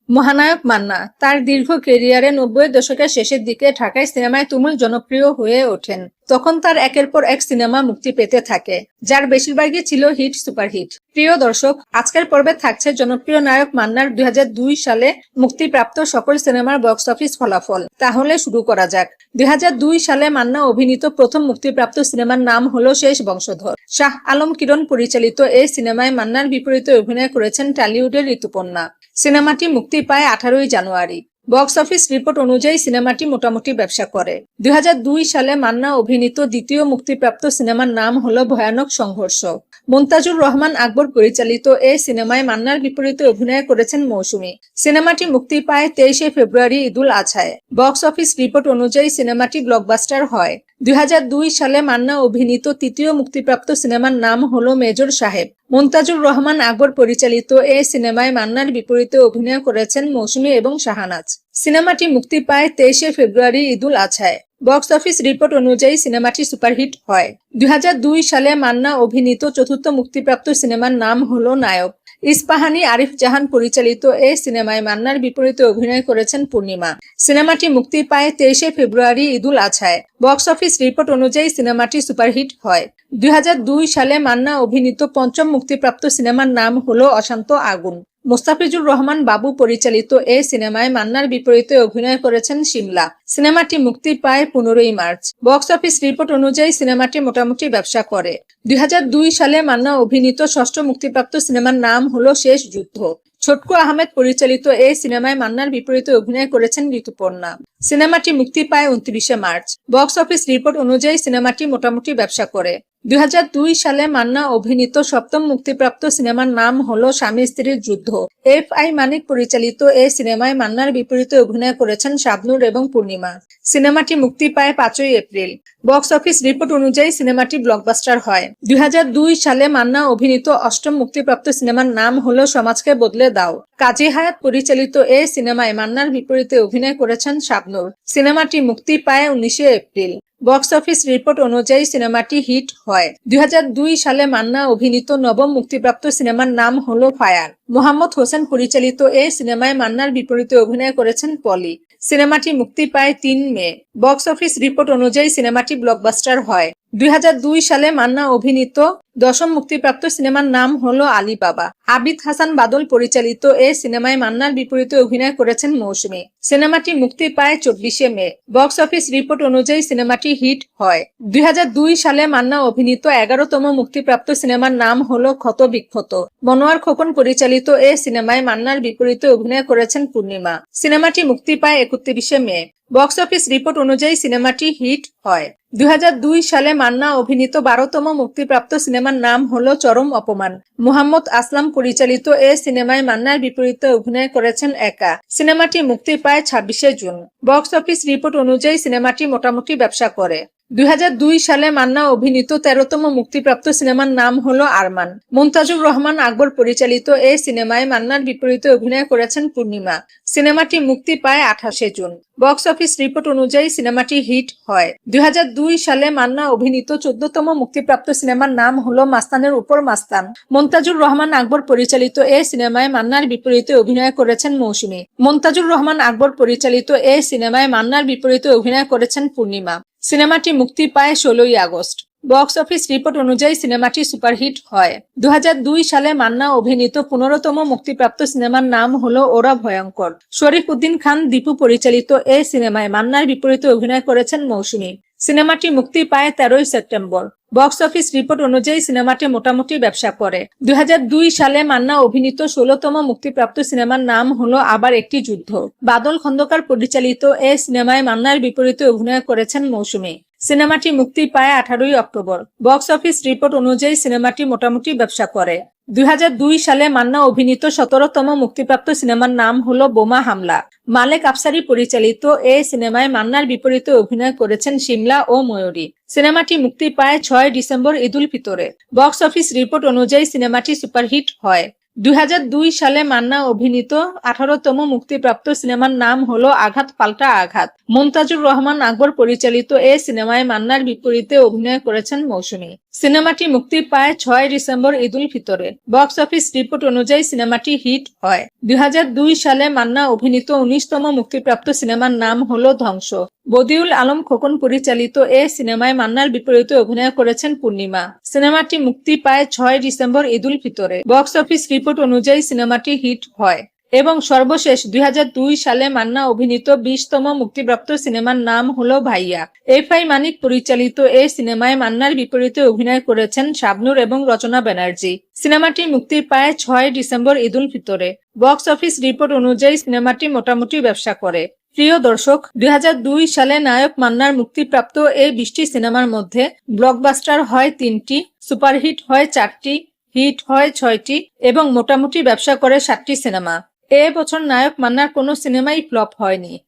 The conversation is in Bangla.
মহানায়ক মান্না তার দীর্ঘ ক্যারিয়ারে ৯০-এর দশকের শেষের দিকে ঢাকায় সিনেমায় তুমুল জনপ্রিয় হয়ে ওঠেন। তখন তার একের পর এক সিনেমা মুক্তি পেতে থাকে, যার বেশিরভাগই ছিল হিট সুপারহিট। প্রিয় দর্শক, আজকের পর্বে থাকছে জনপ্রিয় নায়ক মান্নার ২০০২ সালে মুক্তিপ্রাপ্ত সকল সিনেমার বক্স অফিস ফলাফল। তাহলে শুরু করা যাক। ২০০২ সালে মান্না অভিনীত প্রথম মুক্তিপ্রাপ্ত সিনেমার নাম হলো শেষ বংশধর। শাহ আলম কিরণ পরিচালিত এই সিনেমায় মান্নার বিপরীতে অভিনয় করেছেন টলিউডের ঋতুপর্ণা। সিনেমাটি মুক্তি পায় ১৮ই জানুয়ারি। বক্স অফিস রিপোর্ট অনুযায়ী সিনেমাটি মোটামুটি ব্যবসা করে। ২০০২ সালে মান্না অভিনীত দ্বিতীয় মুক্তিপ্রাপ্ত সিনেমার নাম হলো ভয়ানক সংঘর্ষ। মুনতাজুর রহমান আকবর পরিচালিত এই সিনেমায় মান্নার বিপরীতে অভিনয় করেছেন মৌসুমী। সিনেমাটি মুক্তি পায় ২৩শে ফেব্রুয়ারি ঈদুল আজহায়। বক্স অফিস রিপোর্ট অনুযায়ী সিনেমাটি ব্লকবাস্টার হয়। ২০০২ সালে মান্না অভিনীত তৃতীয় মুক্তিপ্রাপ্ত সিনেমার নাম হলো মেজর সাহেব। মুনতাজুর রহমান আকবর পরিচালিত এই সিনেমায় মান্নার বিপরীতে অভিনয় করেছেন মৌসুমী এবং শাহানাজ। সিনেমাটি মুক্তি পায় ২৩শে ফেব্রুয়ারি ঈদুল আজহায়। বক্স অফিস রিপোর্ট অনুযায়ী সিনেমাটি সুপারহিট হয়। ২০০২ সালে মান্না অভিনীত চতুর্থ মুক্তিপ্রাপ্ত সিনেমার নাম হলো নায়ক। ইস্পাহানি আরিফ জাহান পরিচালিত এই সিনেমায় মান্নার বিপরীতে অভিনয় করেছেন পূর্ণিমা। সিনেমাটি মুক্তি পায় ২৩শে ফেব্রুয়ারি ঈদুল আজহায়। বক্স অফিস রিপোর্ট অনুযায়ী সিনেমাটি সুপারহিট হয়। ২০০২ সালে মান্না অভিনীত পঞ্চম মুক্তিপ্রাপ্ত সিনেমার নাম হলো অশান্ত আগুন। মোস্তাফিজুর রহমান বাবু পরিচালিত এই সিনেমায় মান্নার বিপরীতে অভিনয় করেছেন শিমলা। সিনেমাটি মুক্তি পায় ১৫ই মার্চ। বক্স অফিস রিপোর্ট অনুযায়ী সিনেমাটি মোটামুটি ব্যবসা করে। ২০০২ সালে মান্না অভিনীত ষষ্ঠ মুক্তিপ্রাপ্ত সিনেমার নাম হলো শেষ যুদ্ধ। ছোটকু আহমেদ পরিচালিত এই সিনেমায় মান্নার বিপরীতে অভিনয় করেছেন ঋতুপর্ণা। সিনেমাটি মুক্তি পায় ২৯শে মার্চ। বক্স অফিস রিপোর্ট অনুযায়ী সিনেমাটি মোটামুটি ব্যবসা করে। ২০০২ সালে মান্না অভিনীত সপ্তম মুক্তিপ্রাপ্ত সিনেমার নাম হলো স্বামী স্ত্রীর যুদ্ধ। এফ.আই. মানিক পরিচালিত এই সিনেমায় মান্নার বিপরীতে অভিনয় করেছেন শাবনূর এবং পূর্ণিমা। সিনেমাটি মুক্তি পায় ৫ই এপ্রিল। বক্স অফিস রিপোর্ট অনুযায়ী সিনেমাটি ব্লকবাস্টার হয়। ২০০২ সালে মান্না অভিনীত অষ্টম মুক্তিপ্রাপ্ত সিনেমার নাম হলো সমাজকে বদলে দাও। কাজী হায়াত পরিচালিত এই সিনেমায় মান্নার বিপরীতে অভিনয় করেছেন শাবনূর। সিনেমাটি মুক্তি পায় ১৯শে এপ্রিল। বক্স অফিস রিপোর্ট অনুযায়ী সিনেমাটি হিট হয়। ২০০২ সালে মান্না অভিনীত নবম মুক্তিপ্রাপ্ত সিনেমার নাম হলো ফায়ার। মোহাম্মদ হোসেন পরিচালিত এই সিনেমায় মান্নার বিপরীতে অভিনয় করেছেন পলি। সিনেমাটি মুক্তি পায় ৩ মে। বক্স অফিস রিপোর্ট অনুযায়ী সিনেমাটি ব্লকবাস্টার হয়। ২০০২ সালে মান্না অভিনীত দশম মুক্তিপ্রাপ্ত সিনেমার নাম হলো আলী বাবা। আবিদ হাসান বাদল পরিচালিত এই সিনেমায় মান্নার বিপরীতে অভিনয় করেছেন মৌসুমী। সিনেমাটি মুক্তি পায় ২৪শে মে। বক্স অফিস রিপোর্ট অনুযায়ী সিনেমাটি হিট হয়। ২০০২ সালে মান্না অভিনীত ১১তম মুক্তিপ্রাপ্ত সিনেমার নাম হলো ক্ষত বিক্ষত। মনোয়ার খোকন পরিচালিত এই সিনেমায় মান্নার বিপরীতে অভিনয় করেছেন পূর্ণিমা। সিনেমাটি মুক্তি পায় ৩১শে মে। বক্স অফিস রিপোর্ট অনুযায়ী সিনেমাটি হিট হয়। ২০০২ সালে মান্না অভিনীত ১২তম মুক্তিপ্রাপ্ত সিনেমার নাম হলো চরম অপমান। মুহাম্মদ আসলাম পরিচালিত এই সিনেমায় মান্নার বিপরীতে অভিনয় করেছেন একা। সিনেমাটি মুক্তি পায় ২৬শে জুন। বক্স অফিস রিপোর্ট অনুযায়ী সিনেমাটি মোটামুটি ব্যবসা করে। ২০০২ সালে মান্না অভিনীত ১৩তম মুক্তিপ্রাপ্ত সিনেমার নাম হলো আরমান। মুনতাজুর রহমান আকবর পরিচালিত এই সিনেমায় মান্নার বিপরীতে অভিনয় করেছেন পূর্ণিমা। সিনেমাটি মুক্তি পায় ২৮শে জুন। বক্স অফিস রিপোর্ট অনুযায়ী সিনেমাটি হিট হয়। ২০০২ সালে মান্না অভিনীত ১৪তম মুক্তিপ্রাপ্ত সিনেমার নাম হলো মাস্তানের উপর মাস্তান। মুনতাজুর রহমান আকবর পরিচালিত এই সিনেমায় মান্নার বিপরীতে অভিনয় করেছেন মৌসুমী। মুনতাজুর রহমান আকবর পরিচালিত এই সিনেমায় মান্নার বিপরীতে অভিনয় করেছেন পূর্ণিমা। সিনেমাটি মুক্তি পায় ১৬ই আগস্ট। বক্স অফিস রিপোর্ট অনুযায়ী সিনেমাটি সুপারহিট হয়। ২০০২ সালে মান্না অভিনীত ১৫তম মুক্তিপ্রাপ্ত সিনেমার নাম হলো ওরা ভয়ঙ্কর। শরীফ উদ্দিন খান দীপু পরিচালিত এই সিনেমায় মান্নার বিপরীতে অভিনয় করেছেন মৌসুমী। সিনেমাটি মুক্তি পায় ১৩ই সেপ্টেম্বর। বক্স অফিস রিপোর্ট অনুযায়ী সিনেমাটি মোটামুটি ব্যবসা করে। ২০০২ সালে মান্না অভিনীত ১৬তম মুক্তিপ্রাপ্ত সিনেমার নাম হলো আবার একটি যুদ্ধ। বাদল খন্দকার পরিচালিত এই সিনেমায় মান্নার বিপরীতে অভিনয় করেছেন মৌসুমী। সিনেমাটি মুক্তি পায় ১৮ই অক্টোবর। বক্স অফিস রিপোর্ট অনুযায়ী সিনেমাটি মোটামুটি ব্যবসা করে। ২০০২ সালে মান্না অভিনীত ১৭তম মুক্তিপ্রাপ্ত সিনেমার নাম হলো বোমা হামলা। মালেক আফসারি পরিচালিত এই সিনেমায় মান্নার বিপরীতে অভিনয় করেছেন শিমলা ও ময়ূরী। সিনেমাটি মুক্তি পায় ৬ ডিসেম্বর ঈদুল ফিতরে। বক্স অফিস রিপোর্ট অনুযায়ী সিনেমাটি সুপারহিট হয়। 2002 সালে মান্না অভিনীত 18তম মুক্তিপ্রাপ্ত সিনেমার নাম হলো আঘাত পাল্টা আঘাত। মুনতাজুর রহমান আকবর পরিচালিত এই সিনেমায় মান্নার বিপরীতে অভিনয় করেছেন মৌসুমী। সিনেমাটি মুক্তি পায় 6 ডিসেম্বর ঈদুল ফিতরে। বক্স অফিস রিপোর্ট অনুযায়ী সিনেমাটি হিট হয়। 2002 সালে মান্না অভিনীত 19তম মুক্তিপ্রাপ্ত সিনেমার নাম হলো ধ্বংস। বদিউল আলম খোকন পরিচালিত এই সিনেমায় মান্নার বিপরীতে অভিনয় করেছেন পূর্ণিমা। সিনেমাটি মুক্তি পায় 6 ডিসেম্বর ঈদুল ফিতরে। বক্স অফিস রিপোর্ট অনুযায়ী সিনেমাটি হিট হয়। এবং সর্বশেষ 2002 সালে মান্না অভিনীত 20তম মুক্তিপ্রাপ্ত সিনেমার নাম হলো ভাইয়া। এফআই মানিক পরিচালিত এই সিনেমায় মান্নার বিপরীতে অভিনয় করেছেন শাবনূর এবং রচনা ব্যানার্জি। সিনেমাটি মুক্তি পায় 6 ডিসেম্বর ঈদুল ফিতরে। বক্স অফিস রিপোর্ট অনুযায়ী সিনেমাটি মোটামুটি ব্যবসা করে। প্রিয় দর্শক, 2002 সালে নায়ক মান্নার মুক্তিপ্রাপ্ত এই 20টি সিনেমার মধ্যে ব্লকবাস্টার হয় 3টি, সুপারহিট হয় 4টি, হিট হয় 6টি এবং মোটামুটি ব্যবসা করে 7টি সিনেমা। এ বছর নায়ক মান্নার কোনো সিনেমাই ফ্লপ হয়নি।